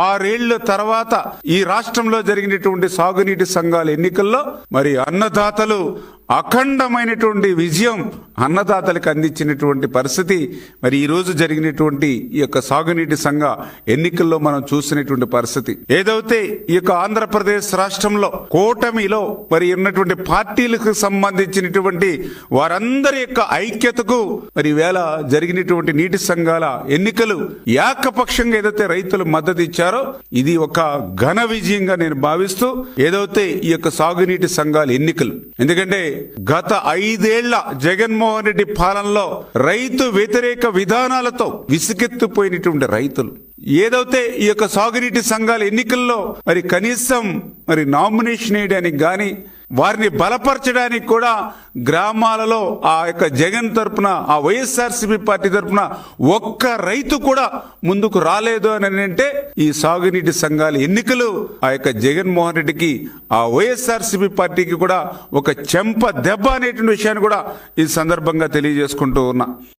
6 ఏళ్ల తర్వాత ఈ రాష్ట్రంలో జరిగినటువంటి సాగునీటి సంఘాల ఎన్నికల్లో మరి అన్నదాతలు అఖండమైనటువంటి విజయం అన్నదాతలకు అందించినటువంటి పరిస్థితి మరి ఈ రోజు జరిగినటువంటి ఈ యొక్క సాగునీటి సంఘ ఎన్నికల్లో మనం చూసినటువంటి పరిస్థితి. ఏదైతే ఈ యొక్క ఆంధ్రప్రదేశ్ రాష్ట్రంలో కూటమిలో మరి ఉన్నటువంటి పార్టీలకు సంబంధించినటువంటి వారందరి యొక్క ఐక్యతకు మరి వేళ జరిగినటువంటి నీటి సంఘాల ఎన్నికలు ఏకపక్షంగా ఏదైతే రైతులు మద్దతు ఇచ్చారో ఇది ఒక ఘన విజయంగా నేను భావిస్తూ ఏదైతే ఈ యొక్క సాగునీటి సంఘాల ఎన్నికలు, ఎందుకంటే గత 5 ఏళ్ల జగన్మోహన్ రెడ్డి పాలనలో రైతు వ్యతిరేక విధానాలతో విసుగెత్తిపోయినటువంటి రైతులు ఏదైతే ఈ యొక్క సాగునీటి సంఘాల ఎన్నికల్లో మరి కనీసం మరి నామినేషన్ వేయడానికి గాని వారిని బలపరచడానికి కూడా గ్రామాలలో ఆ యొక్క జగన్ తరపున ఆ వైఎస్ఆర్సీపీ పార్టీ తరపున ఒక్క రైతు కూడా ముందుకు రాలేదు అని అంటే ఈ సాగునీటి సంఘాల ఎన్నికలు ఆ యొక్క జగన్మోహన్ రెడ్డికి ఆ వైఎస్ఆర్సీపీ పార్టీకి కూడా ఒక చెంప దెబ్బ అనేటువంటి విషయాన్ని కూడా ఈ సందర్భంగా తెలియజేసుకుంటూ ఉన్నా.